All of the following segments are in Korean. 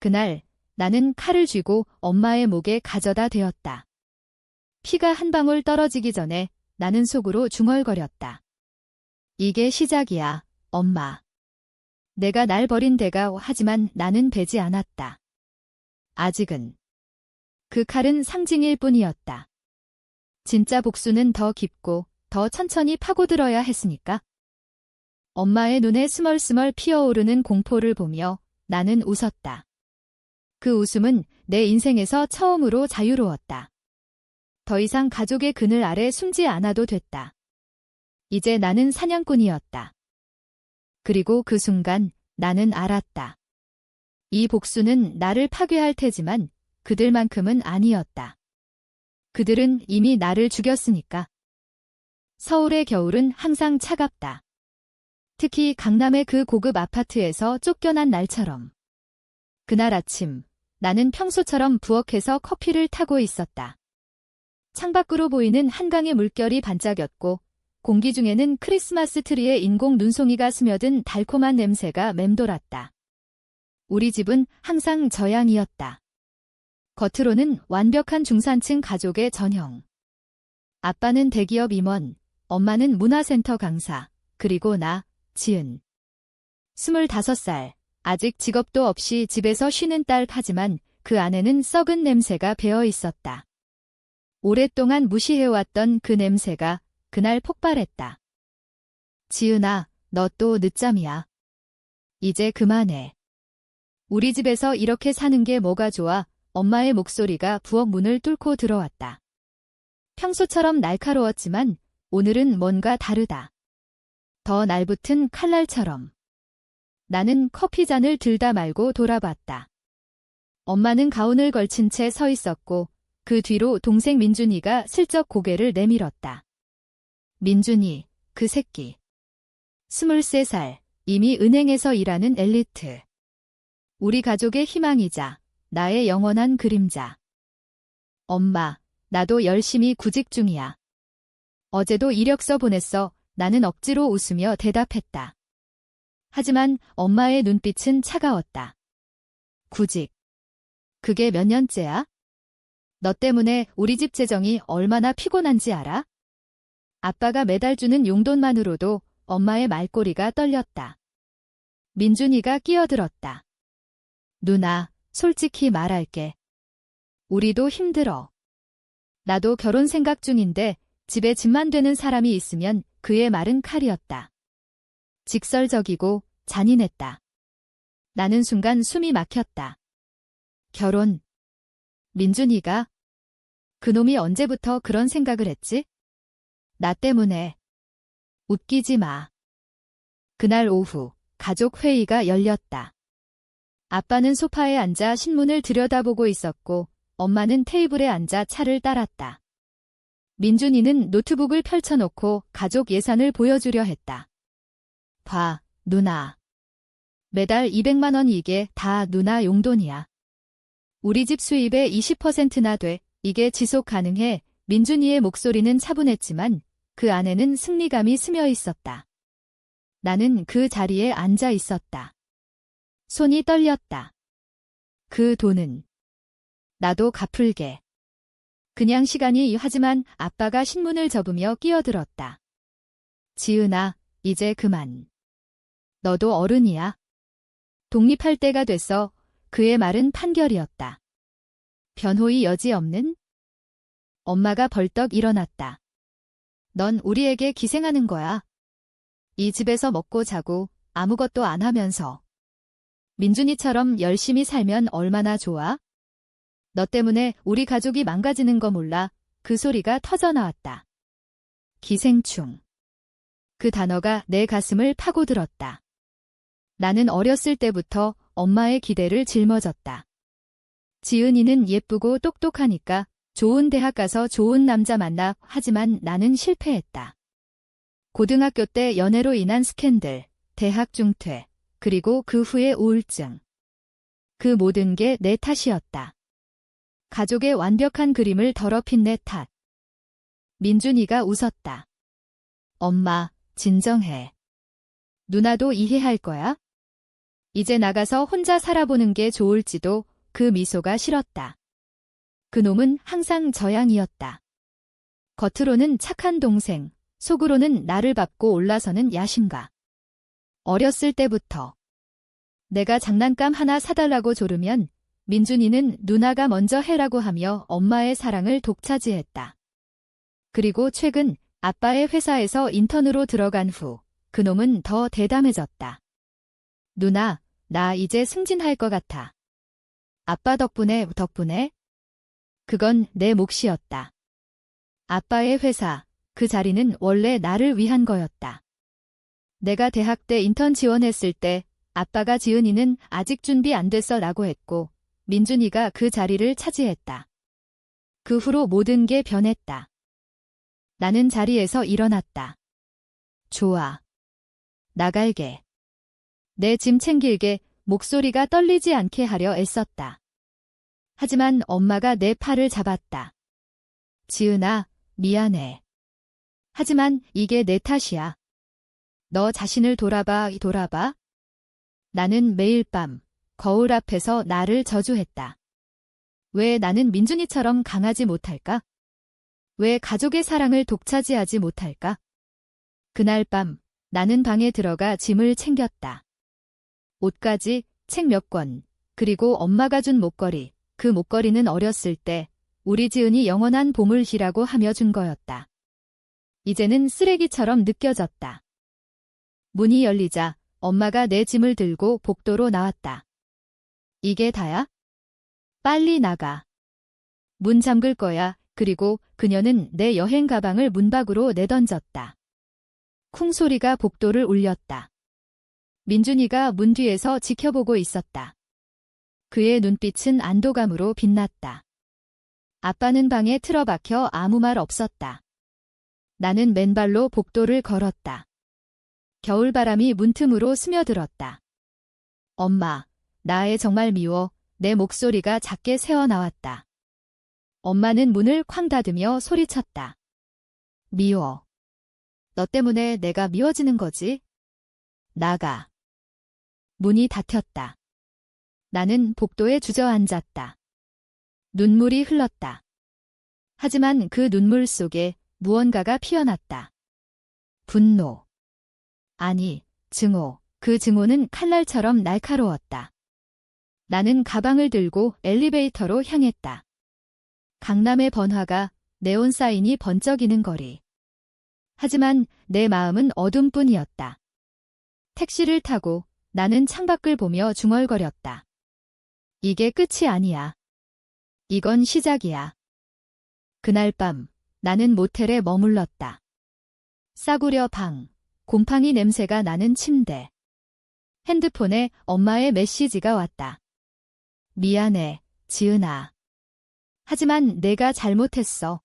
그날 나는 칼을 쥐고 엄마의 목에 가져다 대었다. 피가 한 방울 떨어지기 전에 나는 속으로 중얼거렸다. 이게 시작이야, 엄마. 내가 날 버린 데가 하지만 나는 베지 않았다. 아직은. 그 칼은 상징일 뿐이었다. 진짜 복수는 더 깊고 더 천천히 파고들어야 했으니까. 엄마의 눈에 스멀스멀 피어오르는 공포를 보며 나는 웃었다. 그 웃음은 내 인생에서 처음으로 자유로웠다. 더 이상 가족의 그늘 아래 숨지 않아도 됐다. 이제 나는 사냥꾼이었다. 그리고 그 순간 나는 알았다. 이 복수는 나를 파괴할 테지만 그들만큼은 아니었다. 그들은 이미 나를 죽였으니까. 서울의 겨울은 항상 차갑다. 특히 강남의 그 고급 아파트에서 쫓겨난 날처럼. 그날 아침, 나는 평소처럼 부엌에서 커피를 타고 있었다. 창밖으로 보이는 한강의 물결이 반짝였고 공기 중에는 크리스마스 트리의 인공 눈송이가 스며든 달콤한 냄새가 맴돌았다. 우리 집은 항상 저양이었다. 겉으로는 완벽한 중산층 가족의 전형. 아빠는 대기업 임원, 엄마는 문화센터 강사, 그리고 나, 지은. 25살, 아직 직업도 없이 집에서 쉬는 딸 하지만 그 안에는 썩은 냄새가 배어 있었다. 오랫동안 무시해왔던 그 냄새가 그날 폭발했다. 지은아, 너 또 늦잠이야. 이제 그만해. 우리 집에서 이렇게 사는 게 뭐가 좋아? 엄마의 목소리가 부엌 문을 뚫고 들어왔다. 평소처럼 날카로웠지만 오늘은 뭔가 다르다. 더 날붙은 칼날처럼. 나는 커피잔을 들다 말고 돌아봤다. 엄마는 가운을 걸친 채 서 있었고 그 뒤로 동생 민준이가 슬쩍 고개를 내밀었다. 민준이, 그 새끼. 23살, 이미 은행에서 일하는 엘리트. 우리 가족의 희망이자 나의 영원한 그림자. 엄마, 나도 열심히 구직 중이야. 어제도 이력서 보냈어. 나는 억지로 웃으며 대답했다. 하지만 엄마의 눈빛은 차가웠다. 구직. 그게 몇 년째야? 너 때문에 우리 집 재정이 얼마나 피곤한지 알아? 아빠가 매달 주는 용돈만으로도 엄마의 말꼬리가 떨렸다. 민준이가 끼어들었다. 누나, 솔직히 말할게. 우리도 힘들어. 나도 결혼 생각 중인데 집에 집만 되는 사람이 있으면 그의 말은 칼이었다. 직설적이고 잔인했다. 나는 순간 숨이 막혔다. 결혼. 민준이가? 그놈이 언제부터 그런 생각을 했지? 나 때문에. 웃기지 마. 그날 오후 가족 회의가 열렸다. 아빠는 소파에 앉아 신문을 들여다보고 있었고 엄마는 테이블에 앉아 차를 따랐다. 민준이는 노트북을 펼쳐놓고 가족 예산을 보여주려 했다. 봐, 누나. 매달 200만 원 이게 다 누나 용돈이야. 우리 집 수입의 20%나 돼. 이게 지속 가능해. 민준이의 목소리는 차분했지만 그 안에는 승리감이 스며 있었다. 나는 그 자리에 앉아 있었다. 손이 떨렸다. 그 돈은 나도 갚을게. 그냥 시간이 하지만 아빠가 신문을 접으며 끼어들었다. 지은아, 이제 그만. 너도 어른이야. 독립할 때가 됐어. 그의 말은 판결이었다. 변호의 여지 없는? 엄마가 벌떡 일어났다. 넌 우리에게 기생하는 거야. 이 집에서 먹고 자고 아무것도 안 하면서. 민준이처럼 열심히 살면 얼마나 좋아? 너 때문에 우리 가족이 망가지는 거 몰라. 그 소리가 터져나왔다. 기생충. 그 단어가 내 가슴을 파고들었다. 나는 어렸을 때부터 엄마의 기대를 짊어졌다. 지은이는 예쁘고 똑똑하니까 좋은 대학 가서 좋은 남자 만나. 하지만 나는 실패했다. 고등학교 때 연애로 인한 스캔들, 대학 중퇴, 그리고 그 후의 우울증. 그 모든 게 내 탓이었다. 가족의 완벽한 그림을 더럽힌 내 탓. 민준이가 웃었다. 엄마, 진정해. 누나도 이해할 거야? 이제 나가서 혼자 살아보는 게 좋을지도 그 미소가 싫었다. 그놈은 항상 저양이었다. 겉으로는 착한 동생, 속으로는 나를 밟고 올라서는 야심가. 어렸을 때부터 내가 장난감 하나 사달라고 조르면 민준이는 누나가 먼저 해라고 하며 엄마의 사랑을 독차지했다. 그리고 최근 아빠의 회사에서 인턴으로 들어간 후 그놈은 더 대담해졌다. 누나, 나 이제 승진할 것 같아. 아빠 덕분에. 그건 내 몫이었다. 아빠의 회사, 그 자리는 원래 나를 위한 거였다. 내가 대학 때 인턴 지원했을 때 아빠가 지은이는 아직 준비 안 됐어 라고 했고 민준이가 그 자리를 차지했다. 그 후로 모든 게 변했다. 나는 자리에서 일어났다. 좋아. 나갈게. 내 짐 챙길게. 목소리가 떨리지 않게 하려 애썼다. 하지만 엄마가 내 팔을 잡았다. 지은아, 미안해. 하지만 이게 내 탓이야. 너 자신을 돌아봐. 나는 매일 밤 거울 앞에서 나를 저주했다. 왜 나는 민준이처럼 강하지 못할까? 왜 가족의 사랑을 독차지하지 못할까? 그날 밤 나는 방에 들어가 짐을 챙겼다. 옷가지, 책 몇 권, 그리고 엄마가 준 목걸이. 그 목걸이는 어렸을 때 우리 지은이 영원한 보물이라고 하며 준 거였다. 이제는 쓰레기처럼 느껴졌다. 문이 열리자 엄마가 내 짐을 들고 복도로 나왔다. 이게 다야? 빨리 나가. 문 잠글 거야. 그리고 그녀는 내 여행 가방을 문 밖으로 내던졌다. 쿵 소리가 복도를 울렸다. 민준이가 문 뒤에서 지켜보고 있었다. 그의 눈빛은 안도감으로 빛났다. 아빠는 방에 틀어박혀 아무 말 없었다. 나는 맨발로 복도를 걸었다. 겨울바람이 문틈으로 스며들었다. 엄마, 나애 정말 미워. 내 목소리가 작게 새어나왔다. 엄마는 문을 쾅 닫으며 소리쳤다. 미워. 너 때문에 내가 미워지는 거지? 나가. 문이 닫혔다. 나는 복도에 주저앉았다. 눈물이 흘렀다. 하지만 그 눈물 속에 무언가가 피어났다. 분노. 아니, 증오. 그 증오는 칼날처럼 날카로웠다. 나는 가방을 들고 엘리베이터로 향했다. 강남의 번화가, 네온 사인이 번쩍이는 거리. 하지만 내 마음은 어둠뿐이었다. 택시를 타고 나는 창밖을 보며 중얼거렸다. 이게 끝이 아니야. 이건 시작이야. 그날 밤 나는 모텔에 머물렀다. 싸구려 방, 곰팡이 냄새가 나는 침대. 핸드폰에 엄마의 메시지가 왔다. 미안해, 지은아. 하지만 내가 잘못했어.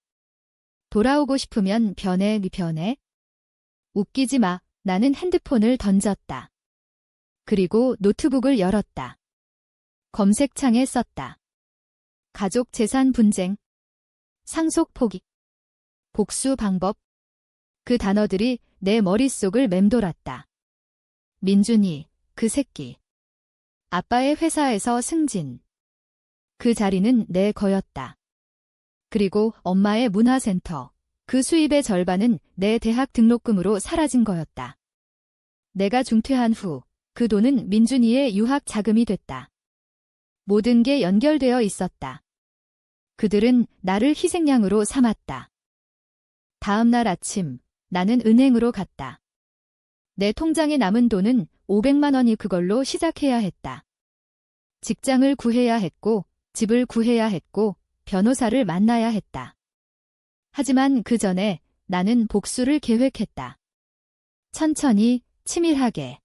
돌아오고 싶으면 변해. 웃기지 마. 나는 핸드폰을 던졌다. 그리고 노트북을 열었다. 검색창에 썼다. 가족 재산 분쟁, 상속 포기, 복수 방법. 그 단어들이 내 머릿속을 맴돌았다. 민준이, 그 새끼. 아빠의 회사에서 승진. 그 자리는 내 거였다. 그리고 엄마의 문화센터. 그 수입의 절반은 내 대학 등록금으로 사라진 거였다. 내가 중퇴한 후 그 돈은 민준이의 유학 자금이 됐다. 모든 게 연결되어 있었다. 그들은 나를 희생양으로 삼았다. 다음 날 아침 나는 은행으로 갔다. 내 통장에 남은 돈은 500만 원이 그걸로 시작해야 했다. 직장을 구해야 했고 집을 구해야 했고 변호사를 만나야 했다. 하지만 그 전에 나는 복수를 계획했다. 천천히, 치밀하게.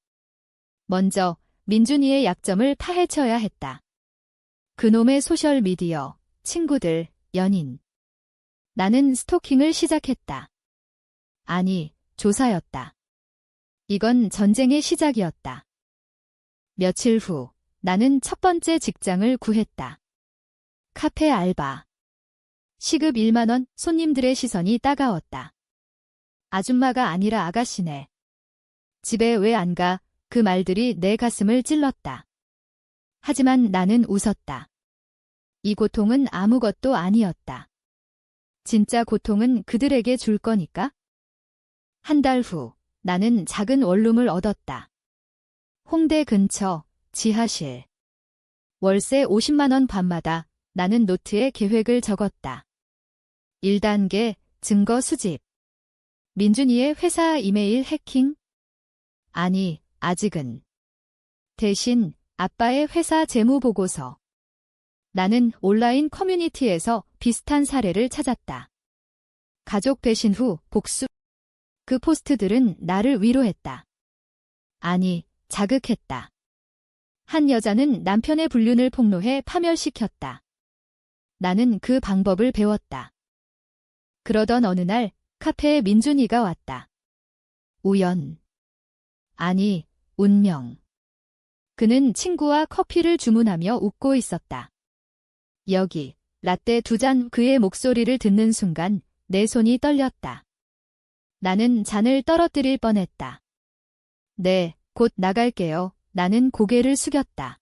먼저 민준이의 약점을 파헤쳐야 했다. 그놈의 소셜미디어, 친구들, 연인. 나는 스토킹을 시작했다. 아니, 조사였다. 이건 전쟁의 시작이었다. 며칠 후 나는 첫 번째 직장을 구했다. 카페 알바. 시급 1만 원, 손님들의 시선이 따가웠다. 아줌마가 아니라 아가씨네. 집에 왜 안 가? 그 말들이 내 가슴을 찔렀다. 하지만 나는 웃었다. 이 고통은 아무것도 아니었다. 진짜 고통은 그들에게 줄 거니까? 한 달 후, 나는 작은 원룸을 얻었다. 홍대 근처, 지하실. 월세 50만 원 밤마다 나는 노트에 계획을 적었다. 1단계, 증거 수집. 민준이의 회사 이메일 해킹? 아니, 아직은. 대신 아빠의 회사 재무보고서. 나는 온라인 커뮤니티에서 비슷한 사례를 찾았다. 가족 배신 후 복수. 그 포스트들은 나를 위로했다. 아니, 자극했다. 한 여자는 남편의 불륜을 폭로해 파멸시켰다. 나는 그 방법을 배웠다. 그러던 어느 날 카페에 민준이가 왔다. 우연. 아니, 운명. 그는 친구와 커피를 주문하며 웃고 있었다. 여기, 라떼 2잔. 그의 목소리를 듣는 순간 내 손이 떨렸다. 나는 잔을 떨어뜨릴 뻔했다. 네, 곧 나갈게요. 나는 고개를 숙였다.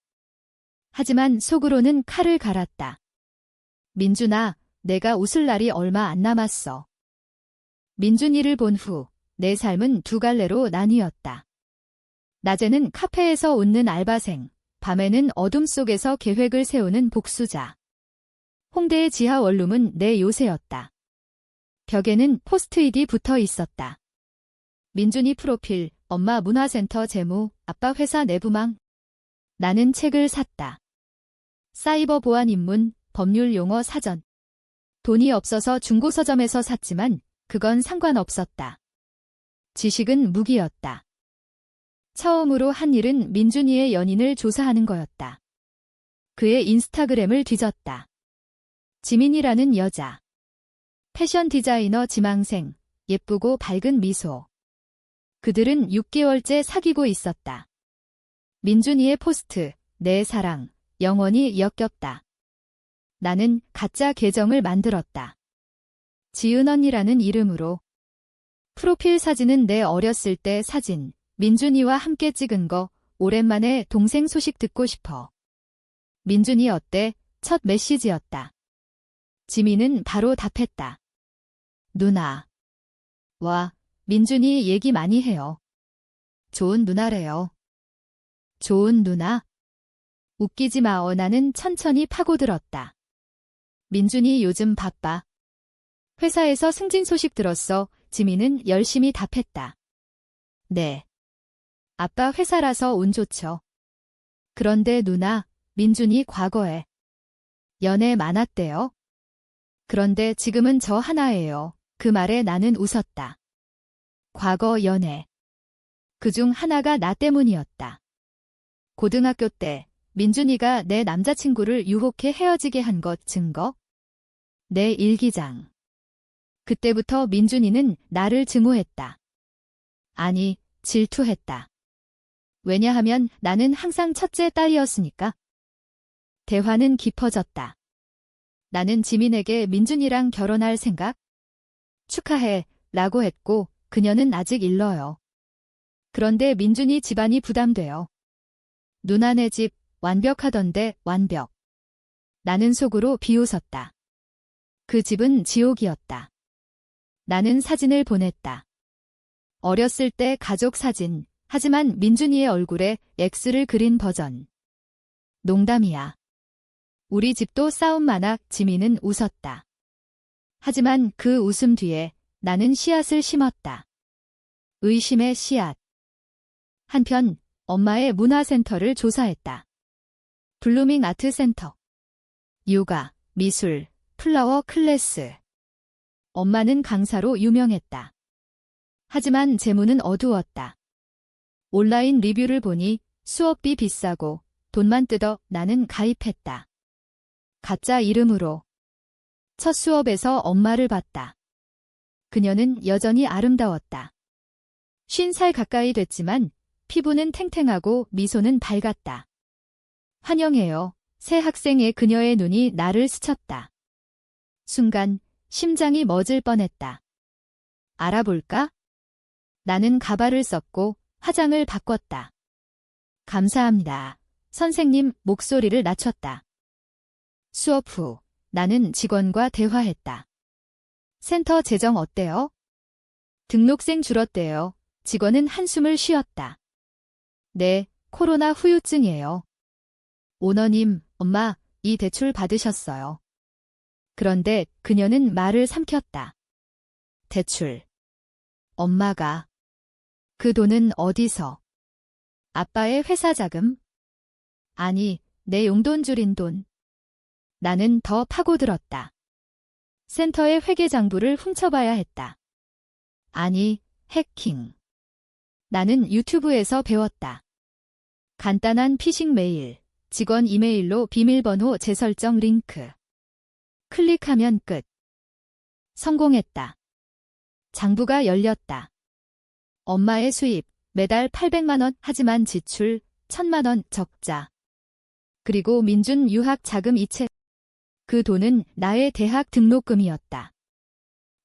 하지만 속으로는 칼을 갈았다. 민준아, 내가 웃을 날이 얼마 안 남았어. 민준이를 본 후 내 삶은 두 갈래로 나뉘었다. 낮에는 카페에서 웃는 알바생, 밤에는 어둠 속에서 계획을 세우는 복수자. 홍대의 지하 원룸은 내 요새였다. 벽에는 포스트잇이 붙어 있었다. 민준이 프로필, 엄마 문화센터 재무, 아빠 회사 내부망. 나는 책을 샀다. 사이버 보안 입문, 법률 용어 사전. 돈이 없어서 중고서점에서 샀지만 그건 상관없었다. 지식은 무기였다. 처음으로 한 일은 민준이의 연인을 조사하는 거였다. 그의 인스타그램을 뒤졌다. 지민이라는 여자. 패션 디자이너 지망생, 예쁘고 밝은 미소. 그들은 6개월째 사귀고 있었다. 민준이의 포스트, 내 사랑, 영원히 역겹다. 나는 가짜 계정을 만들었다. 지은 언니라는 이름으로. 프로필 사진은 내 어렸을 때 사진, 민준이와 함께 찍은 거, 오랜만에 동생 소식 듣고 싶어. 민준이 어때? 첫 메시지였다. 지민은 바로 답했다. 누나. 와, 민준이 얘기 많이 해요. 좋은 누나래요. 좋은 누나? 웃기지 마. 나는 천천히 파고들었다. 민준이 요즘 바빠. 회사에서 승진 소식 들었어. 지민은 열심히 답했다. 네. 아빠 회사라서 운 좋죠. 그런데 누나, 민준이 과거에 연애 많았대요. 그런데 지금은 저 하나예요. 그 말에 나는 웃었다. 과거 연애. 그중 하나가 나 때문이었다. 고등학교 때 민준이가 내 남자친구를 유혹해 헤어지게 한 것 증거? 내 일기장. 그때부터 민준이는 나를 증오했다. 아니, 질투했다. 왜냐하면 나는 항상 첫째 딸이었으니까. 대화는 깊어졌다. 나는 지민에게 민준이랑 결혼할 생각? 축하해, 라고 했고 그녀는 아직 일러요. 그런데 민준이 집안이 부담돼요. 누나네 집 완벽하던데 완벽. 나는 속으로 비웃었다. 그 집은 지옥이었다. 나는 사진을 보냈다. 어렸을 때 가족 사진, 하지만 민준이의 얼굴에 X를 그린 버전. 농담이야. 우리 집도 싸움 많아. 지민은 웃었다. 하지만 그 웃음 뒤에 나는 씨앗을 심었다. 의심의 씨앗. 한편 엄마의 문화센터를 조사했다. 블루밍 아트센터. 요가, 미술, 플라워 클래스. 엄마는 강사로 유명했다. 하지만 재무는 어두웠다. 온라인 리뷰를 보니 수업비 비싸고 돈만 뜯어. 나는 가입했다. 가짜 이름으로. 첫 수업에서 엄마를 봤다. 그녀는 여전히 아름다웠다. 50살 가까이 됐지만 피부는 탱탱하고 미소는 밝았다. 환영해요. 새 학생의 그녀의 눈이 나를 스쳤다. 순간 심장이 멎을 뻔했다. 알아볼까? 나는 가발을 썼고 화장을 바꿨다. 감사합니다. 선생님 목소리를 낮췄다. 수업 후 나는 직원과 대화했다. 센터 재정 어때요? 등록생 줄었대요. 직원은 한숨을 쉬었다. 네, 코로나 후유증이에요. 오너님, 엄마, 이 대출 받으셨어요. 그런데 그녀는 말을 삼켰다. 대출. 엄마가. 그 돈은 어디서? 아빠의 회사 자금? 아니, 내 용돈 줄인 돈. 나는 더 파고들었다. 센터의 회계장부를 훔쳐봐야 했다. 아니, 해킹. 나는 유튜브에서 배웠다. 간단한 피싱 메일, 직원 이메일로 비밀번호 재설정 링크. 클릭하면 끝. 성공했다. 장부가 열렸다. 엄마의 수입, 매달 800만 원, 하지만 지출 1000만 원 적자. 그리고 민준 유학 자금 이체. 그 돈은 나의 대학 등록금이었다.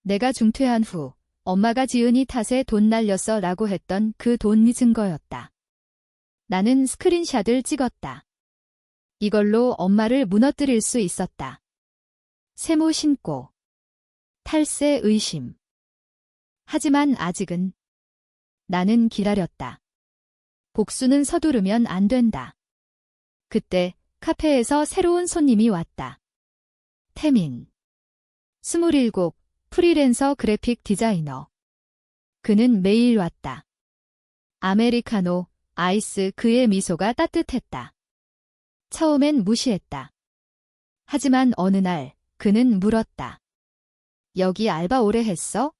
내가 중퇴한 후 엄마가 지은이 탓에 돈 날렸어 라고 했던 그 돈이 증거였다. 나는 스크린샷을 찍었다. 이걸로 엄마를 무너뜨릴 수 있었다. 세무 신고. 탈세 의심. 하지만 아직은. 나는 기다렸다. 복수는 서두르면 안 된다. 그때 카페에서 새로운 손님이 왔다. 태민. 27, 프리랜서 그래픽 디자이너. 그는 매일 왔다. 아메리카노, 아이스. 그의 미소가 따뜻했다. 처음엔 무시했다. 하지만 어느 날 그는 물었다. 여기 알바 오래 했어?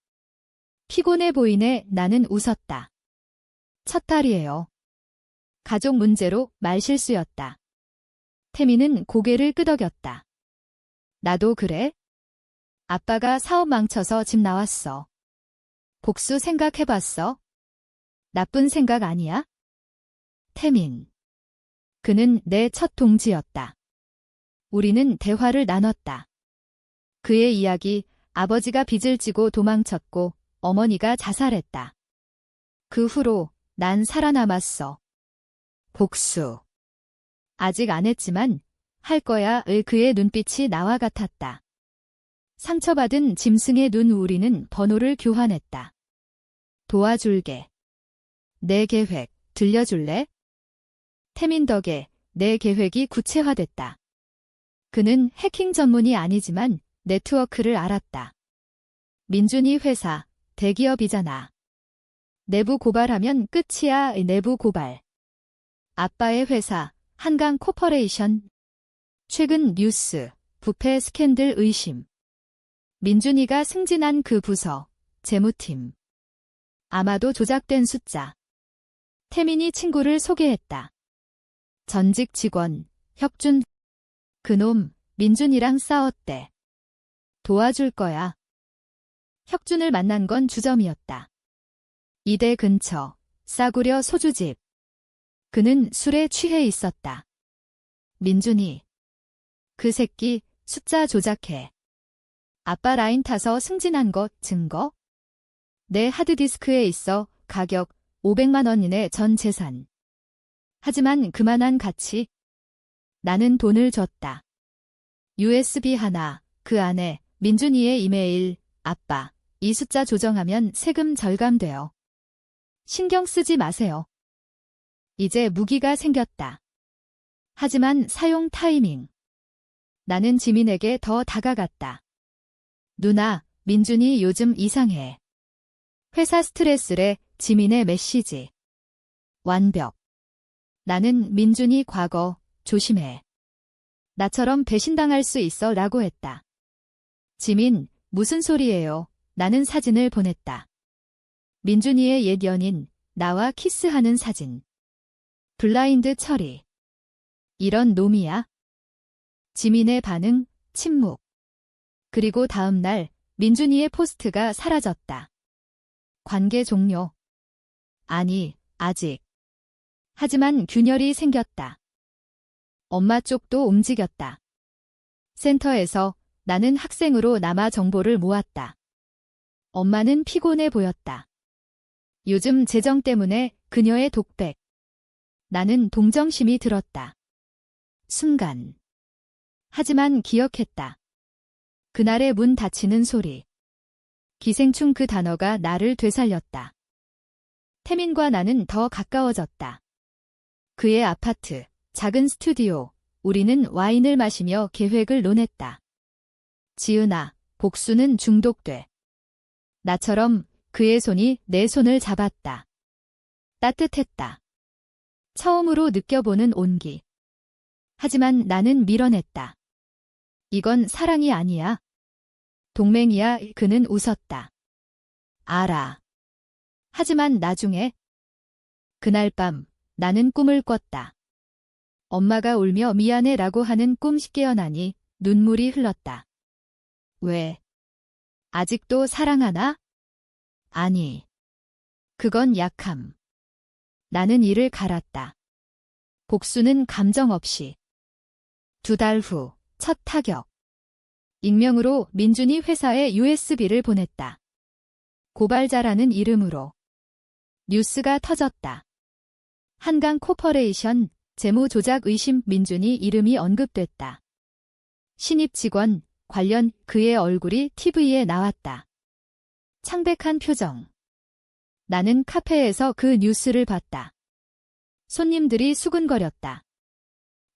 피곤해 보이네. 나는 웃었다. 첫 달이에요. 가족 문제로 말실수였다. 태민은 고개를 끄덕였다. 나도 그래? 아빠가 사업 망쳐서 집 나왔어. 복수 생각해봤어? 나쁜 생각 아니야? 태민. 그는 내 첫 동지였다. 우리는 대화를 나눴다. 그의 이야기, 아버지가 빚을 지고 도망쳤고 어머니가 자살했다. 그 후로 난 살아남았어. 복수. 아직 안 했지만 할 거야. 을 그의 눈빛이 나와 같았다. 상처받은 짐승의 눈. 우리는 번호를 교환했다. 도와줄게. 내 계획 들려줄래? 태민 덕에 내 계획이 구체화됐다. 그는 해킹 전문이 아니지만 네트워크를 알았다. 민준이 회사, 대기업이잖아. 내부 고발하면 끝이야. 내부 고발. 아빠의 회사, 한강 코퍼레이션. 최근 뉴스, 부패 스캔들 의심. 민준이가 승진한 그 부서, 재무팀. 아마도 조작된 숫자. 태민이 친구를 소개했다. 전직 직원, 혁준. 그놈, 민준이랑 싸웠대. 도와줄 거야. 혁준을 만난 건 주점이었다. 이대 근처, 싸구려 소주집. 그는 술에 취해 있었다. 민준이. 그 새끼, 숫자 조작해. 아빠 라인 타서 승진한 것 증거? 내 하드디스크에 있어. 가격 500만 원 이내 전 재산. 하지만 그만한 가치. 나는 돈을 줬다. USB 하나, 그 안에 민준이의 이메일. 아빠, 이 숫자 조정하면 세금 절감돼요. 신경 쓰지 마세요. 이제 무기가 생겼다. 하지만 사용 타이밍. 나는 지민에게 더 다가갔다. 누나, 민준이 요즘 이상해. 회사 스트레스래. 지민의 메시지. 완벽. 나는 민준이 과거, 조심해. 나처럼 배신당할 수 있어 라고 했다. 지민, 무슨 소리예요? 나는 사진을 보냈다. 민준이의 옛 연인, 나와 키스하는 사진. 블라인드 처리. 이런 놈이야? 지민의 반응, 침묵. 그리고 다음 날 민준이의 포스트가 사라졌다. 관계 종료. 아니, 아직. 하지만 균열이 생겼다. 엄마 쪽도 움직였다. 센터에서 나는 학생으로 남아 정보를 모았다. 엄마는 피곤해 보였다. 요즘 재정 때문에 그녀의 독백. 나는 동정심이 들었다. 순간. 하지만 기억했다. 그날의 문 닫히는 소리. 기생충 그 단어가 나를 되살렸다. 태민과 나는 더 가까워졌다. 그의 아파트, 작은 스튜디오, 우리는 와인을 마시며 계획을 논했다. 지은아, 복수는 중독돼. 나처럼 그의 손이 내 손을 잡았다. 따뜻했다. 처음으로 느껴보는 온기. 하지만 나는 밀어냈다. 이건 사랑이 아니야. 동맹이야. 그는 웃었다. 알아. 하지만 나중에. 그날 밤 나는 꿈을 꿨다. 엄마가 울며 미안해라고 하는 꿈 깨어나니 눈물이 흘렀다. 왜? 아직도 사랑하나? 아니. 그건 약함. 나는 이를 갈았다. 복수는 감정 없이. 2달 후, 첫 타격. 익명으로 민준이 회사에 USB를 보냈다. 고발자라는 이름으로. 뉴스가 터졌다. 한강 코퍼레이션, 재무조작 의심 민준이 이름이 언급됐다. 신입 직원, 관련 그의 얼굴이 TV에 나왔다. 창백한 표정. 나는 카페에서 그 뉴스를 봤다. 손님들이 수근거렸다.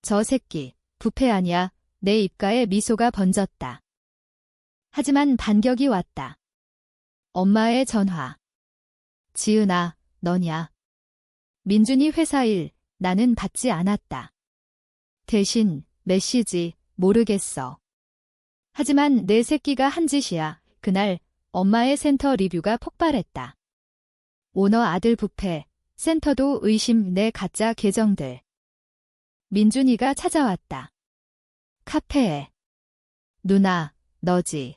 저 새끼, 부패 아니야. 내 입가에 미소가 번졌다. 하지만 반격이 왔다. 엄마의 전화. 지은아, 너냐? 민준이 회사 일, 나는 받지 않았다. 대신 메시지, 모르겠어. 하지만 내 새끼가 한 짓이야. 그날 엄마의 센터 리뷰가 폭발했다. 오너 아들 부패, 센터도 의심 내 가짜 계정들. 민준이가 찾아왔다. 카페에. 누나, 너지.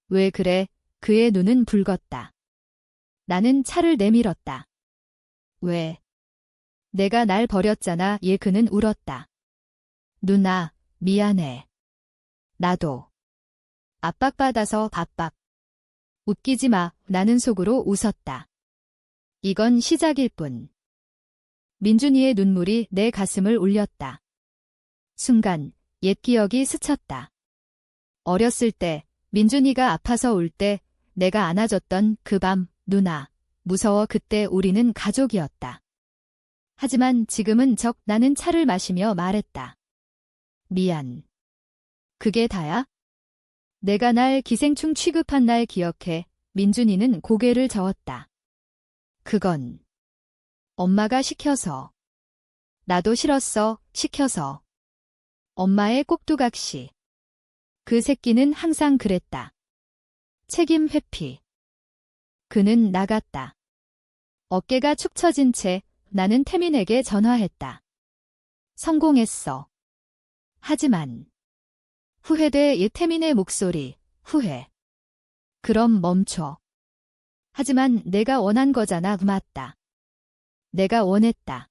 왜 그래? 그의 눈은 붉었다. 나는 차를 내밀었다. 왜? 내가 날 버렸잖아. 그는 울었다. 누나, 미안해. 나도. 압박받아서 압박. 웃기지 마. 나는 속으로 웃었다. 이건 시작일 뿐. 민준이의 눈물이 내 가슴을 울렸다. 순간 옛 기억이 스쳤다. 어렸을 때 민준이가 아파서 울 때 내가 안아줬던 그 밤, 누나, 무서워. 그때 우리는 가족이었다. 하지만 지금은 나는 차를 마시며 말했다. 미안. 그게 다야? 내가 날 기생충 취급한 날 기억해. 민준이는 고개를 저었다. 그건 엄마가 시켜서. 나도 싫었어. 시켜서. 엄마의 꼭두각시. 그 새끼는 항상 그랬다. 책임 회피. 그는 나갔다. 어깨가 축 처진 채 나는 태민에게 전화했다. 성공했어. 하지만 후회돼. 태민의 목소리. 후회. 그럼 멈춰. 하지만 내가 원한 거잖아. 맞다. 내가 원했다.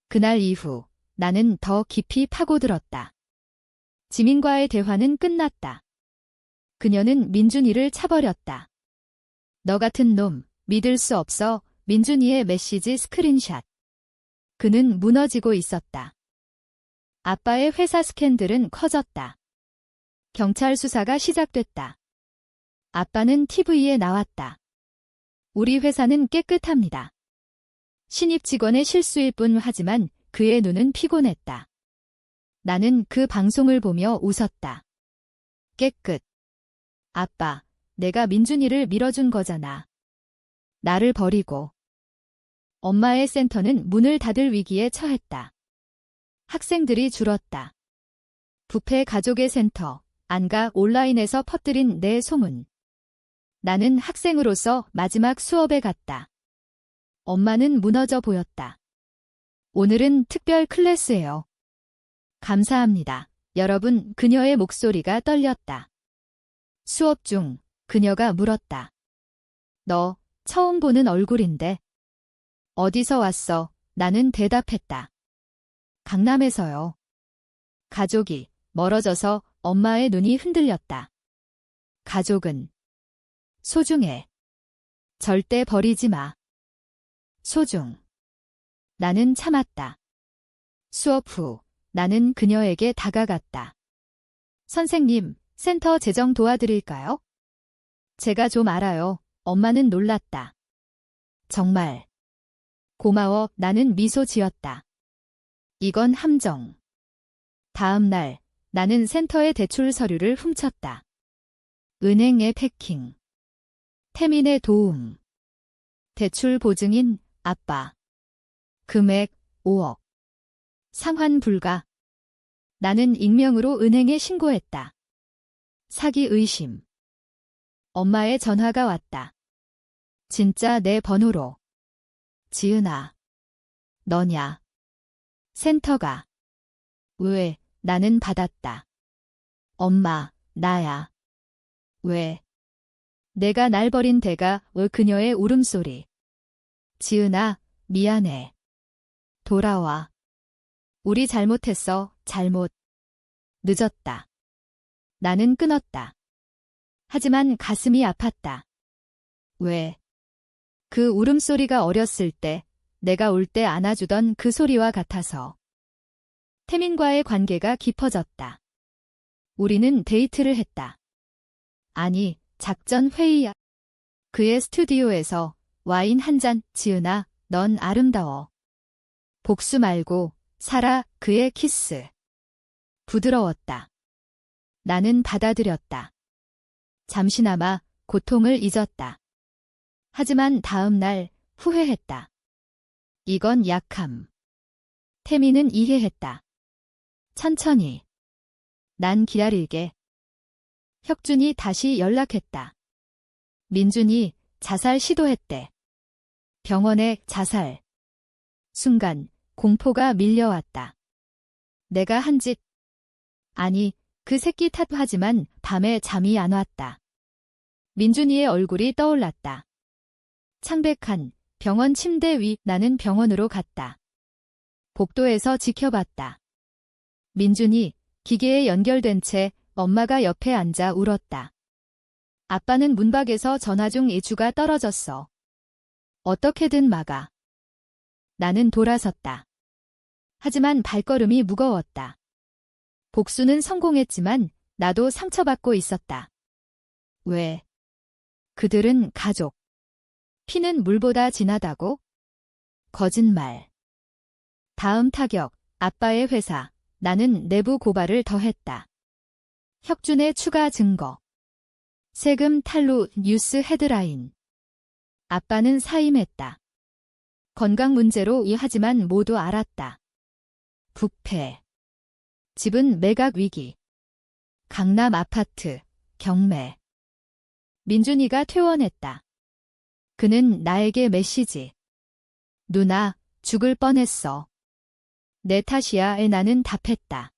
그날 이후 나는 더 깊이 파고들었다. 지민과의 대화는 끝났다. 그녀는 민준이를 차버렸다. 너 같은 놈, 믿을 수 없어. 민준이의 메시지 스크린샷. 그는 무너지고 있었다. 아빠의 회사 스캔들은 커졌다. 경찰 수사가 시작됐다. 아빠는 TV에 나왔다. 우리 회사는 깨끗합니다. 신입 직원의 실수일 뿐. 하지만 그의 눈은 피곤했다. 나는 그 방송을 보며 웃었다. 깨끗. 아빠, 내가 민준이를 밀어준 거잖아. 나를 버리고. 엄마의 센터는 문을 닫을 위기에 처했다. 학생들이 줄었다. 부패 가족의 센터, 안가 온라인에서 퍼뜨린 내 소문. 나는 학생으로서 마지막 수업에 갔다. 엄마는 무너져 보였다. 오늘은 특별 클래스예요. 감사합니다. 여러분. 그녀의 목소리가 떨렸다. 수업 중 그녀가 물었다. 너 처음 보는 얼굴인데. 어디서 왔어? 나는 대답했다. 강남에서요. 가족이 멀어져서 엄마의 눈이 흔들렸다. 가족은 소중해. 절대 버리지 마. 소중. 나는 참았다. 수업 후 나는 그녀에게 다가갔다. 선생님, 센터 재정 도와드릴까요? 제가 좀 알아요. 엄마는 놀랐다. 정말. 고마워. 나는 미소 지었다. 이건 함정. 다음 날, 나는 센터의 대출 서류를 훔쳤다. 은행의 패킹. 태민의 도움. 대출 보증인 아빠. 금액 5억. 상환 불가. 나는 익명으로 은행에 신고했다. 사기 의심. 엄마의 전화가 왔다. 진짜 내 번호로. 지은아. 너냐? 센터가. 왜? 나는 받았다. 엄마, 나야. 왜? 내가 날 버린 대가 그녀의 울음소리. 지은아, 미안해. 돌아와. 우리 잘못했어, 잘못. 늦었다. 나는 끊었다. 하지만 가슴이 아팠다. 왜? 그 울음소리가 어렸을 때, 내가 울 때 안아주던 그 소리와 같아서. 태민과의 관계가 깊어졌다. 우리는 데이트를 했다. 아니, 작전 회의야. 그의 스튜디오에서 와인 한 잔. 지은아, 넌 아름다워. 복수 말고 살아. 그의 키스. 부드러웠다. 나는 받아들였다. 잠시나마 고통을 잊었다. 하지만 다음 날 후회했다. 이건 약함. 태민은 이해했다. 천천히. 난 기다릴게. 혁준이 다시 연락했다. 민준이 자살 시도했대. 병원에 자살. 순간 공포가 밀려왔다. 내가 한 짓. 아니, 그 새끼 탓하지만 밤에 잠이 안 왔다. 민준이의 얼굴이 떠올랐다. 창백한 병원 침대 위. 나는 병원으로 갔다. 복도에서 지켜봤다. 민준이 기계에 연결된 채 엄마가 옆에 앉아 울었다. 아빠는 문밖에서 전화 중 이주가 떨어졌어. 어떻게든 막아. 나는 돌아섰다. 하지만 발걸음이 무거웠다. 복수는 성공했지만 나도 상처받고 있었다. 왜? 그들은 가족. 피는 물보다 진하다고? 거짓말. 다음 타격, 아빠의 회사. 나는 내부 고발을 더했다. 혁준의 추가 증거. 세금 탈루 뉴스 헤드라인. 아빠는 사임했다. 건강 문제로 하지만 모두 알았다. 부패. 집은 매각 위기. 강남 아파트, 경매. 민준이가 퇴원했다. 그는 나에게 메시지. 누나, 죽을 뻔했어. 내 탓이야에 나는 답했다.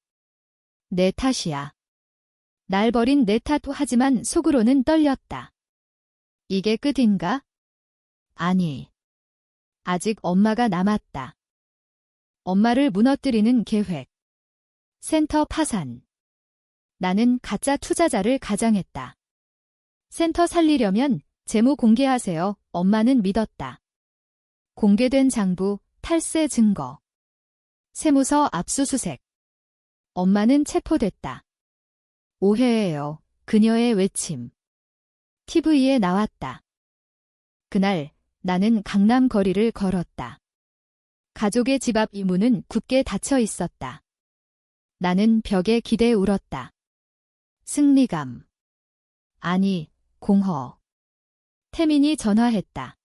내 탓이야. 날 버린 내 탓. 하지만 속으로는 떨렸다. 이게 끝인가? 아니. 아직 엄마가 남았다. 엄마를 무너뜨리는 계획. 센터 파산. 나는 가짜 투자자를 가장했다. 센터 살리려면 재무 공개하세요. 엄마는 믿었다. 공개된 장부, 탈세 증거. 세무서 압수수색. 엄마는 체포됐다. 오해예요. 그녀의 외침. TV에 나왔다. 그날 나는 강남 거리를 걸었다. 가족의 집 앞 문은 굳게 닫혀 있었다. 나는 벽에 기대 울었다. 승리감. 아니, 공허. 태민이 전화했다.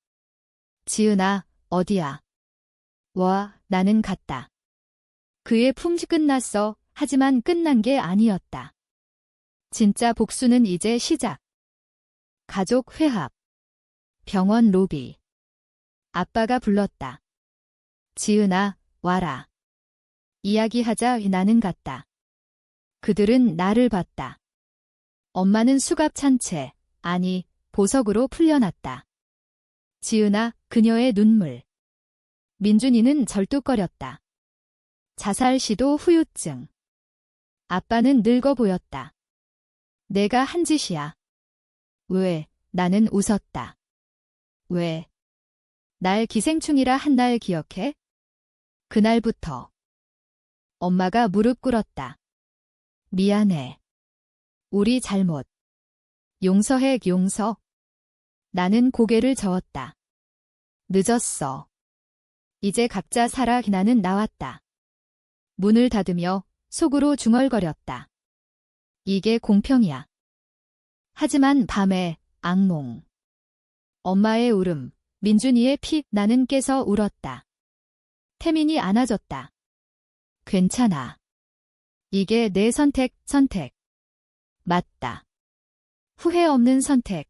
지은아, 어디야? 와, 나는 갔다. 그의 품이 끝났어. 하지만 끝난 게 아니었다. 진짜 복수는 이제 시작. 가족 회합. 병원 로비. 아빠가 불렀다. 지은아, 와라. 이야기하자. 나는 갔다. 그들은 나를 봤다. 엄마는 수갑 찬 채, 아니, 보석으로 풀려났다. 지은아, 그녀의 눈물. 민준이는 절뚝거렸다. 자살 시도 후유증. 아빠는 늙어 보였다. 내가 한 짓이야. 왜? 나는 웃었다. 왜? 날 기생충이라 한 날 기억해? 그날부터 엄마가 무릎 꿇었다. 미안해. 우리 잘못. 용서해, 용서. 나는 고개를 저었다. 늦었어. 이제 각자 살아. 나는 나왔다. 문을 닫으며 속으로 중얼거렸다. 이게 공평이야. 하지만 밤에 악몽. 엄마의 울음, 민준이의 피. 나는 깨서 울었다. 태민이 안아줬다. 괜찮아. 이게 내 선택. 맞다. 후회 없는 선택.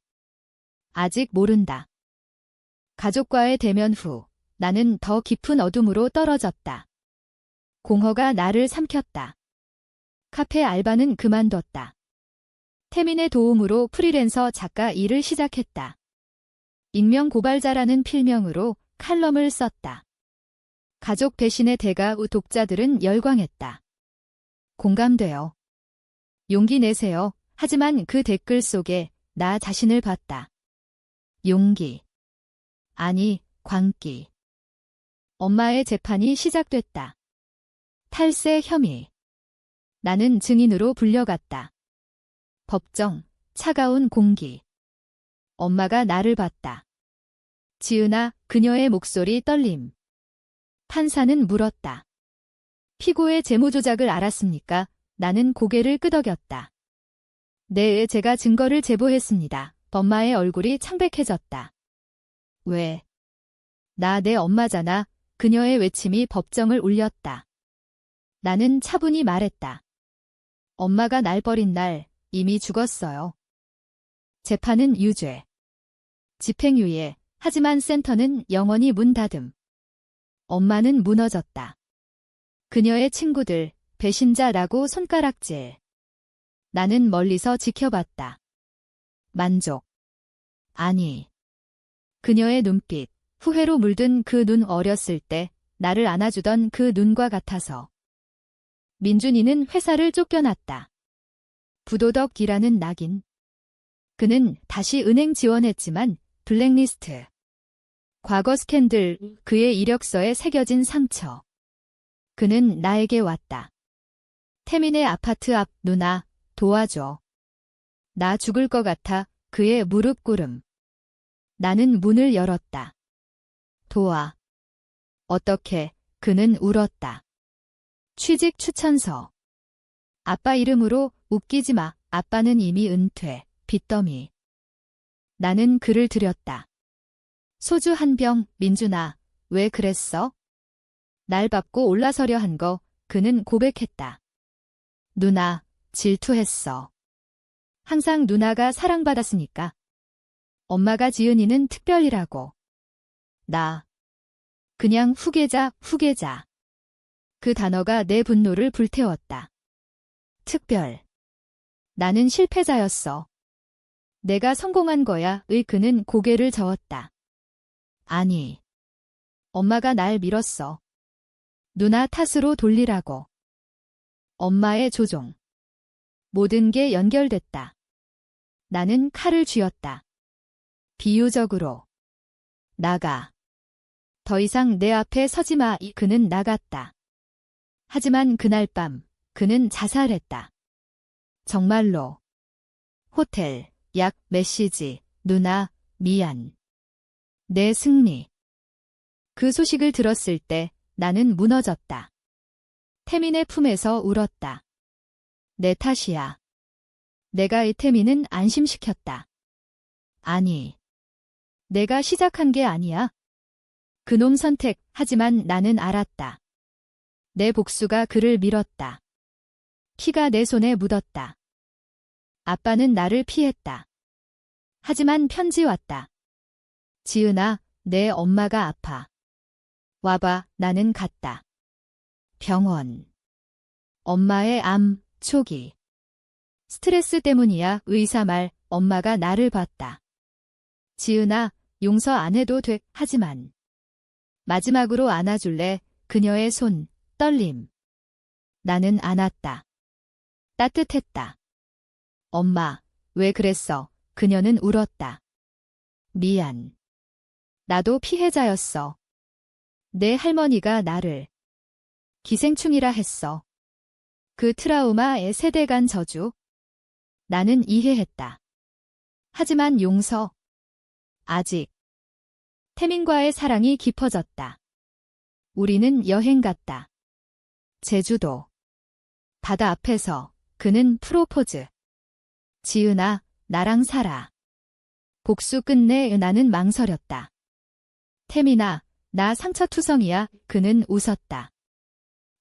아직 모른다. 가족과의 대면 후 나는 더 깊은 어둠으로 떨어졌다. 공허가 나를 삼켰다. 카페 알바는 그만뒀다. 태민의 도움으로 프리랜서 작가 일을 시작했다. 익명 고발자라는 필명으로 칼럼을 썼다. 가족 배신의 대가 우 독자들은 열광했다. 공감돼요. 용기 내세요. 하지만 그 댓글 속에 나 자신을 봤다. 용기. 아니, 광기. 엄마의 재판이 시작됐다. 탈세 혐의. 나는 증인으로 불려갔다. 법정, 차가운 공기. 엄마가 나를 봤다. 지은아, 그녀의 목소리 떨림. 판사는 물었다. 피고의 재무조작을 알았습니까? 나는 고개를 끄덕였다. 네, 제가 증거를 제보했습니다. 엄마의 얼굴이 창백해졌다. 왜? 나 내 엄마잖아. 그녀의 외침이 법정을 울렸다. 나는 차분히 말했다. 엄마가 날 버린 날 이미 죽었어요. 재판은 유죄. 집행유예. 하지만 센터는 영원히 문 닫음. 엄마는 무너졌다. 그녀의 친구들, 배신자라고 손가락질. 나는 멀리서 지켜봤다. 만족. 아니. 그녀의 눈빛, 후회로 물든 그 눈 어렸을 때 나를 안아주던 그 눈과 같아서. 민준이는 회사를 쫓겨났다. 부도덕이라는 낙인. 그는 다시 은행 지원했지만 블랙리스트. 과거 스캔들, 그의 이력서에 새겨진 상처. 그는 나에게 왔다. 태민의 아파트 앞. 누나, 도와줘. 나 죽을 것 같아. 그의 무릎 꿇음. 나는 문을 열었다. 도와. 어떻게? 그는 울었다. 취직 추천서. 아빠 이름으로. 웃기지 마. 아빠는 이미 은퇴. 빚더미. 나는 그를 들였다. 소주 한 병. 민준아, 왜 그랬어? 날 밟고 올라서려 한 거. 그는 고백했다. 누나, 질투했어. 항상 누나가 사랑받았으니까. 엄마가 지은이는 특별이라고. 나. 그냥 후계자. 그 단어가 내 분노를 불태웠다. 특별. 나는 실패자였어. 내가 성공한 거야. 그는 고개를 저었다. 아니. 엄마가 날 밀었어. 누나 탓으로 돌리라고. 엄마의 조종. 모든 게 연결됐다. 나는 칼을 쥐었다. 비유적으로. 나가. 더 이상 내 앞에 서지 마. 그는 나갔다. 하지만 그날 밤 그는 자살했다. 정말로. 호텔, 약, 메시지. 누나, 미안. 내 승리. 그 소식을 들었을 때 나는 무너졌다. 태민의 품에서 울었다. 내 탓이야. 내가 태민은 안심시켰다. 아니. 내가 시작한 게 아니야. 그놈 선택. 하지만 나는 알았다. 내 복수가 그를 밀었다. 피가 내 손에 묻었다. 아빠는 나를 피했다. 하지만 편지 왔다. 지은아, 내 엄마가 아파. 와봐. 나는 갔다. 병원. 엄마의 암, 초기. 스트레스 때문이야. 의사 말. 엄마가 나를 봤다. 지은아, 용서 안 해도 돼. 하지만. 마지막으로 안아줄래? 그녀의 손, 떨림. 나는 안았다. 따뜻했다. 엄마, 왜 그랬어? 그녀는 울었다. 미안. 나도 피해자였어. 내 할머니가 나를 기생충이라 했어. 그 트라우마의 세대 간 저주. 나는 이해했다. 하지만 용서. 아직. 태민과의 사랑이 깊어졌다. 우리는 여행 갔다. 제주도. 바다 앞에서 그는 프로포즈. 지은아, 나랑 살아. 복수 끝내 나는 망설였다. 태민아, 나 상처투성이야. 그는 웃었다.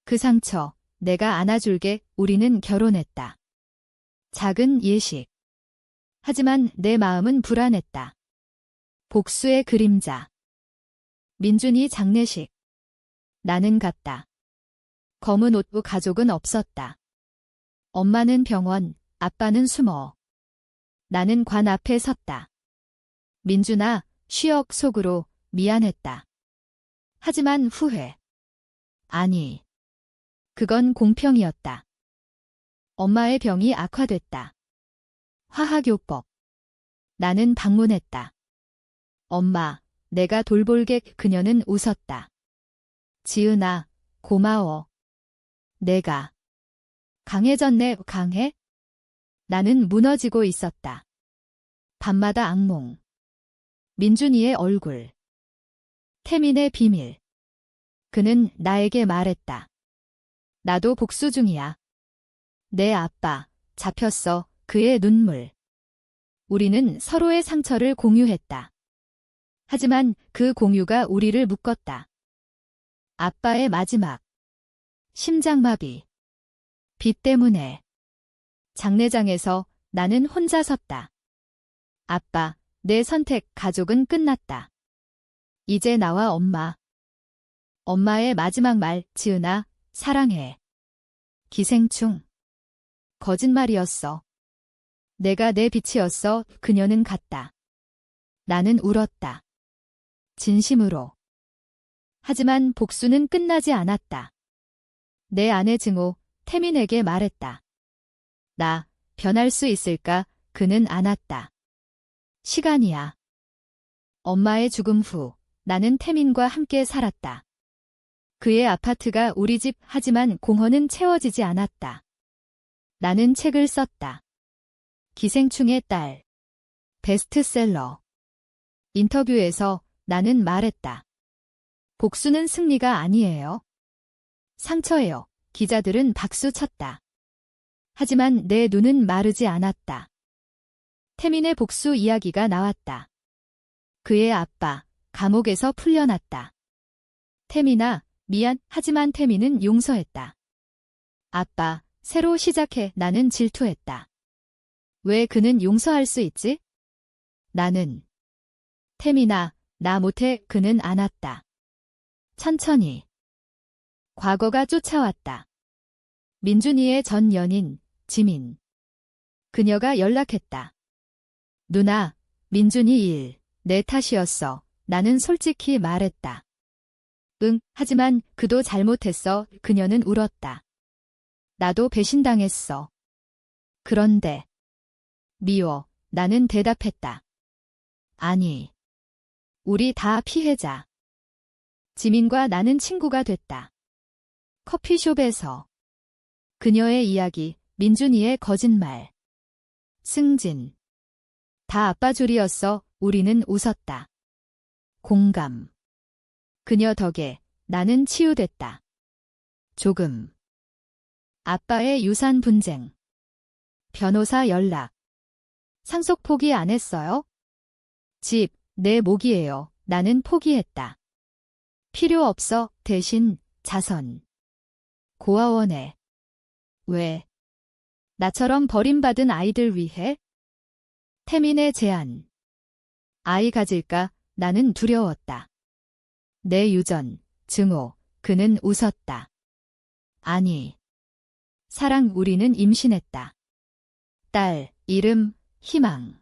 그 상처, 내가 안아줄게. 우리는 결혼했다. 작은 예식. 하지만 내 마음은 불안했다. 복수의 그림자. 민준이 장례식. 나는 갔다. 검은 옷 가족은 없었다. 엄마는 병원, 아빠는 숨어. 나는 관 앞에 섰다. 민준아, 쉬억 속으로 미안했다. 하지만 후회. 아니. 그건 공평이었다. 엄마의 병이 악화됐다. 화학요법. 나는 방문했다. 엄마, 내가 돌볼게. 그녀는 웃었다. 지은아, 고마워. 내가 강해졌네. 강해? 나는 무너지고 있었다. 밤마다 악몽. 민준이의 얼굴. 태민의 비밀. 그는 나에게 말했다. 나도 복수 중이야. 내 아빠, 잡혔어. 그의 눈물. 우리는 서로의 상처를 공유했다. 하지만 그 공유가 우리를 묶었다. 아빠의 마지막. 심장마비. 빚 때문에. 장례장에서 나는 혼자 섰다. 아빠, 내 선택, 가족은 끝났다. 이제 나와 엄마. 엄마의 마지막 말, 지은아, 사랑해. 기생충. 거짓말이었어. 내가 내 빛이었어. 그녀는 갔다. 나는 울었다. 진심으로. 하지만 복수는 끝나지 않았다. 내 아내 증오, 태민에게 말했다. 나, 변할 수 있을까? 그는 안았다. 시간이야. 엄마의 죽음 후, 나는 태민과 함께 살았다. 그의 아파트가 우리 집, 하지만 공허는 채워지지 않았다. 나는 책을 썼다. 기생충의 딸. 베스트셀러. 인터뷰에서 나는 말했다. 복수는 승리가 아니에요. 상처예요. 기자들은 박수 쳤다. 하지만 내 눈은 마르지 않았다. 태민의 복수 이야기가 나왔다. 그의 아빠, 감옥에서 풀려났다. 태민아, 미안. 하지만 태민은 용서했다. 아빠, 새로 시작해. 나는 질투했다. 왜 그는 용서할 수 있지? 나는. 태민아, 나 못해. 그는 안았다. 천천히. 과거가 쫓아왔다. 민준이의 전 연인, 지민. 그녀가 연락했다. 누나, 민준이 일, 내 탓이었어. 나는 솔직히 말했다. 응, 하지만 그도 잘못했어. 그녀는 울었다. 나도 배신당했어. 그런데. 미워. 나는 대답했다. 아니. 우리 다 피해자. 지민과 나는 친구가 됐다. 커피숍에서. 그녀의 이야기, 민준이의 거짓말. 승진. 다 아빠 줄이었어. 우리는 웃었다. 공감. 그녀 덕에 나는 치유됐다. 조금. 아빠의 유산 분쟁. 변호사 연락. 상속 포기 안 했어요? 집, 내 몫이에요. 나는 포기했다. 필요 없어. 대신 자선. 고아원에. 왜? 나처럼 버림받은 아이들 위해? 태민의 제안. 아이 가질까? 나는 두려웠다. 내 유전, 증오. 그는 웃었다. 아니. 사랑. 우리는 임신했다. 딸, 이름, 희망.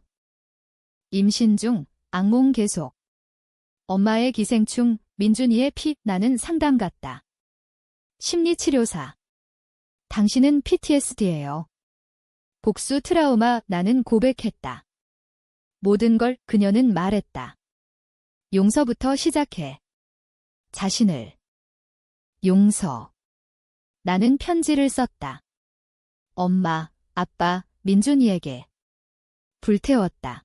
임신 중, 악몽 계속. 엄마의 기생충, 민준이의 피. 나는 상담 갔다. 심리치료사. 당신은 PTSD예요. 복수 트라우마. 나는 고백했다. 모든 걸 그녀는 말했다. 용서부터 시작해. 자신을. 용서. 나는 편지를 썼다. 엄마, 아빠, 민준이에게. 불태웠다.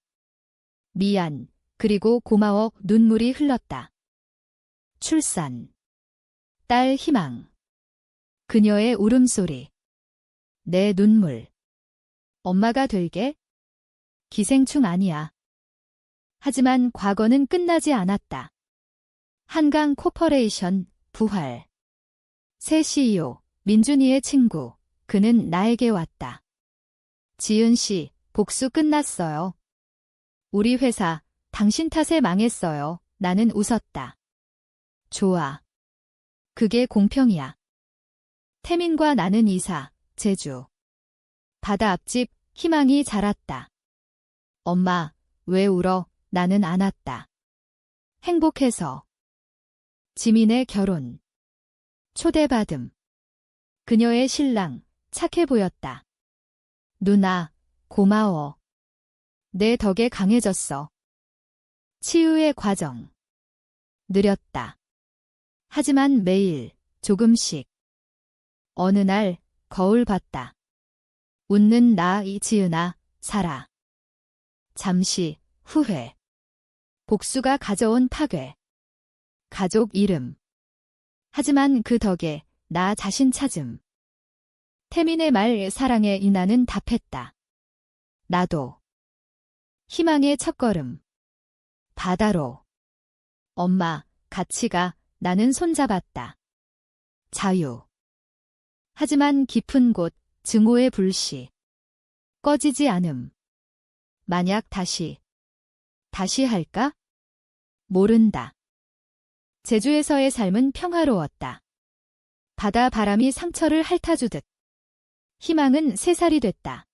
미안, 그리고 고마워. 눈물이 흘렀다. 출산. 딸 희망. 그녀의 울음소리. 내 눈물. 엄마가 될게? 기생충 아니야. 하지만 과거는 끝나지 않았다. 한강 코퍼레이션, 부활. 새 CEO, 민준이의 친구. 그는 나에게 왔다. 지은 씨, 복수 끝났어요. 우리 회사, 당신 탓에 망했어요. 나는 웃었다. 좋아. 그게 공평이야. 태민과 나는 이사, 제주. 바다 앞집, 희망이 자랐다. 엄마, 왜 울어? 나는 안 왔다. 행복해서. 지민의 결혼. 초대받음. 그녀의 신랑, 착해 보였다. 누나, 고마워. 내 덕에 강해졌어. 치유의 과정. 느렸다. 하지만 매일, 조금씩. 어느 날, 거울 봤다. 웃는 나 이지은아, 살아. 잠시, 후회. 복수가 가져온 파괴. 가족 이름. 하지만 그 덕에 나 자신 찾음. 태민의 말 사랑에 이나는 답했다. 나도. 희망의 첫걸음. 바다로. 엄마, 같이 가. 나는 손잡았다. 자유. 하지만 깊은 곳, 증오의 불씨. 꺼지지 않음. 만약 다시 할까? 모른다. 제주에서의 삶은 평화로웠다. 바다 바람이 상처를 핥아주듯. 희망은 3살이 됐다.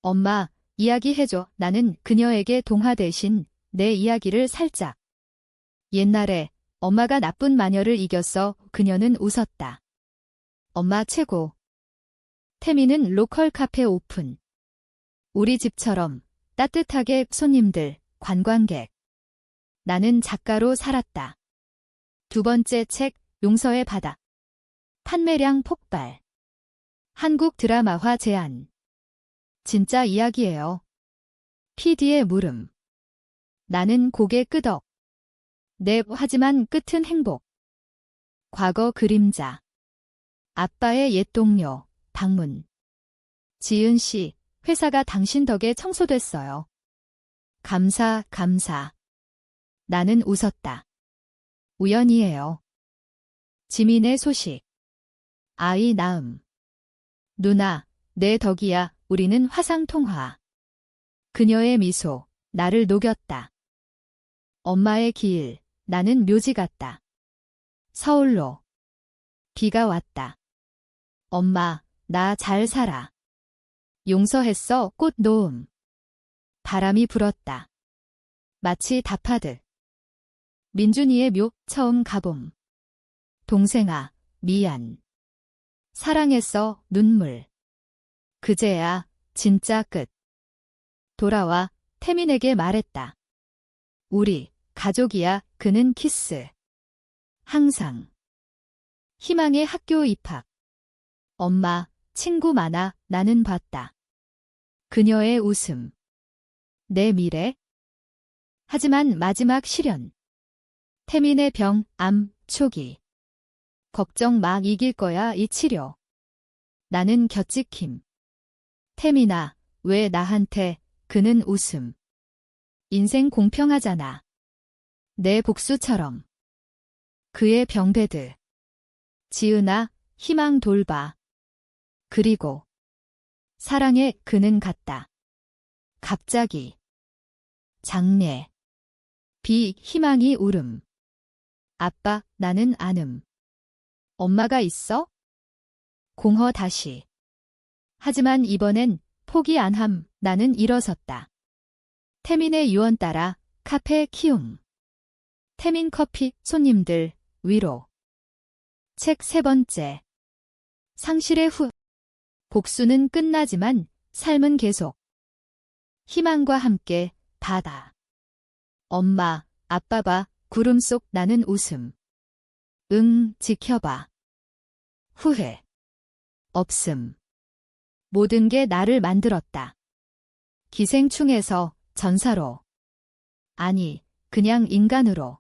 엄마, 이야기해줘. 나는 그녀에게 동화 대신 내 이야기를 살짝. 옛날에 엄마가 나쁜 마녀를 이겼어. 그녀는 웃었다. 엄마 최고. 태민은 로컬 카페 오픈. 우리 집처럼 따뜻하게 손님들, 관광객. 나는 작가로 살았다. 2번째 책, 용서의 바다. 판매량 폭발. 한국 드라마화 제안. 진짜 이야기예요. PD의 물음. 나는 고개 끄덕. 네, 하지만 끝은 행복. 과거 그림자. 아빠의 옛 동료, 방문. 지은 씨, 회사가 당신 덕에 청소됐어요. 감사. 나는 웃었다. 우연이에요. 지민의 소식. 아이 낳음. 누나, 내 덕이야. 우리는 화상통화. 그녀의 미소, 나를 녹였다. 엄마의 길, 나는 묘지 같다. 서울로. 비가 왔다. 엄마, 나 잘 살아. 용서했어. 꽃 놓음. 바람이 불었다. 마치 답하듯. 민준이의 묘, 처음 가봄. 동생아, 미안. 사랑했어. 눈물. 그제야, 진짜 끝. 돌아와, 태민에게 말했다. 우리, 가족이야. 그는 키스. 항상. 희망의 학교 입학. 엄마, 친구 많아. 나는 봤다. 그녀의 웃음. 내 미래? 하지만 마지막 시련. 태민의 병, 암, 초기. 걱정 마. 이길 거야. 이 치료. 나는 곁지킴. 태민아, 왜 나한테? 그는 웃음. 인생 공평하잖아. 내 복수처럼. 그의 병베드. 지은아, 희망 돌봐. 그리고 사랑에 그는 갔다. 갑자기. 장례. 비, 희망이 울음. 아빠, 나는 안음. 엄마가 있어? 공허 다시. 하지만 이번엔 포기 안 함. 나는 일어섰다. 태민의 유언 따라 카페 키움. 태민 커피, 손님들, 위로. 책 3번째. 상실의 후. 복수는 끝나지만 삶은 계속. 희망과 함께 바다. 엄마, 아빠 봐. 구름 속 나는 웃음. 응, 지켜봐. 후회. 없음. 모든 게 나를 만들었다. 기생충에서 전사로. 아니, 그냥 인간으로.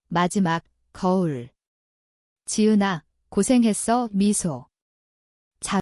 마지막, 거울. 지은아, 고생했어, 미소.